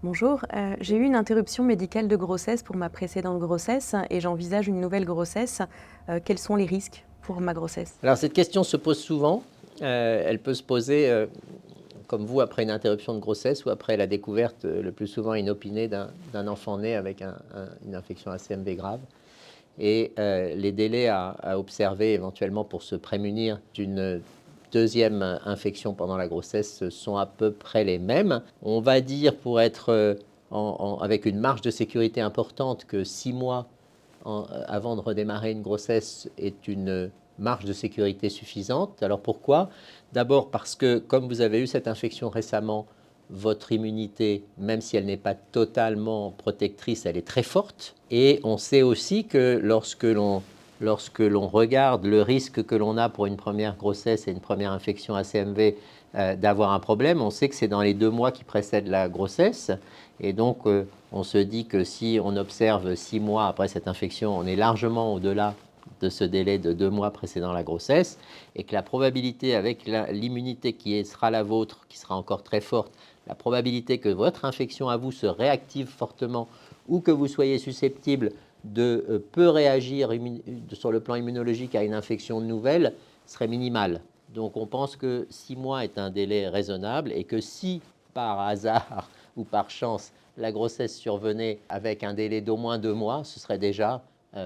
Bonjour, j'ai eu une interruption médicale de grossesse pour ma précédente grossesse et j'envisage une nouvelle grossesse. Quels sont les risques pour ma grossesse? Alors cette question se pose souvent. Elle peut se poser, comme vous, après une interruption de grossesse ou après la découverte, le plus souvent inopinée, d'un enfant né avec une infection ACMV grave. Et les délais à observer éventuellement pour se prémunir d'une deuxième infection pendant la grossesse sont à peu près les mêmes. On va dire, pour être avec une marge de sécurité importante, que 6 mois avant de redémarrer une grossesse est une marge de sécurité suffisante. Alors pourquoi? D'abord parce que, comme vous avez eu cette infection récemment, votre immunité, même si elle n'est pas totalement protectrice, elle est très forte. Et on sait aussi que lorsque l'on regarde le risque que l'on a pour une première grossesse et une première infection ACMV d'avoir un problème, on sait que c'est dans les 2 mois qui précèdent la grossesse. Et donc, on se dit que si on observe 6 mois après cette infection, on est largement au-delà de ce délai de 2 mois précédant la grossesse, et que la probabilité, avec l'immunité qui sera la vôtre, qui sera encore très forte, la probabilité que votre infection à vous se réactive fortement ou que vous soyez susceptible de peu réagir sur le plan immunologique à une infection nouvelle serait minimale. Donc on pense que 6 mois est un délai raisonnable et que si, par hasard ou par chance, la grossesse survenait avec un délai d'au moins 2 mois, ce serait déjà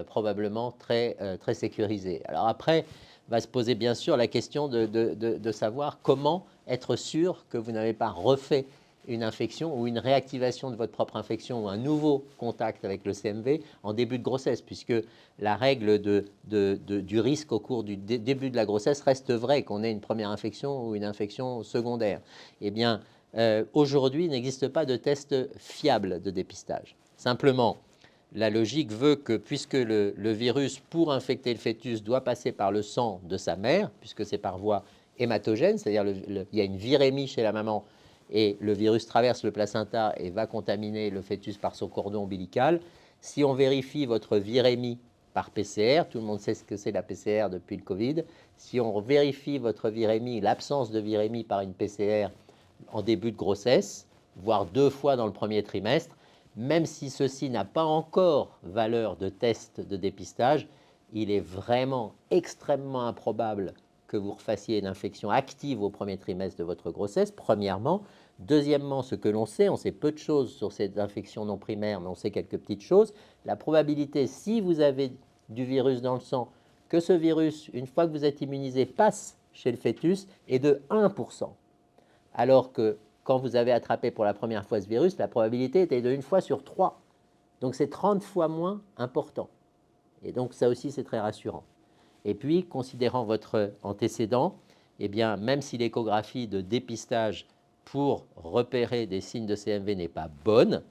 probablement très sécurisé. Alors après, va se poser bien sûr la question de savoir comment être sûr que vous n'avez pas refait une infection ou une réactivation de votre propre infection ou un nouveau contact avec le CMV en début de grossesse, puisque la règle du risque au cours du début de la grossesse reste vraie, qu'on ait une première infection ou une infection secondaire. Eh bien, aujourd'hui, il n'existe pas de test fiable de dépistage. Simplement, la logique veut que, puisque le virus, pour infecter le fœtus, doit passer par le sang de sa mère, puisque c'est par voie hématogène, c'est-à-dire il y a une virémie chez la maman, et le virus traverse le placenta et va contaminer le fœtus par son cordon ombilical. Si on vérifie votre virémie par PCR, tout le monde sait ce que c'est la PCR depuis le Covid, si on vérifie votre virémie, l'absence de virémie par une PCR en début de grossesse, voire 2 fois dans le premier trimestre, même si ceci n'a pas encore valeur de test de dépistage, il est vraiment extrêmement improbable que vous refassiez une infection active au premier trimestre de votre grossesse, premièrement. Deuxièmement, ce que l'on sait, on sait peu de choses sur cette infection non primaire, mais on sait quelques petites choses. La probabilité, si vous avez du virus dans le sang, que ce virus, une fois que vous êtes immunisé, passe chez le fœtus est de 1%. Alors que quand vous avez attrapé pour la première fois ce virus, la probabilité était de 1 fois sur 3. Donc c'est 30 fois moins important. Et donc ça aussi, c'est très rassurant. Et puis, considérant votre antécédent, eh bien, même si l'échographie de dépistage pour repérer des signes de CMV n'est pas bonne,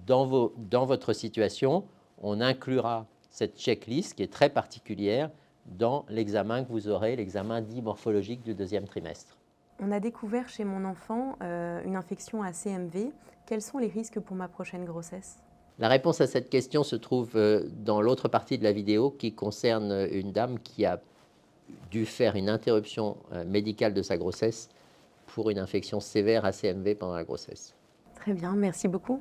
dans votre situation, on inclura cette checklist qui est très particulière dans l'examen que vous aurez, l'examen dit morphologique du deuxième trimestre. On a découvert chez mon enfant une infection à CMV. Quels sont les risques pour ma prochaine grossesse? La réponse à cette question se trouve dans l'autre partie de la vidéo qui concerne une dame qui a dû faire une interruption médicale de sa grossesse pour une infection sévère à CMV pendant la grossesse. Très bien, merci beaucoup.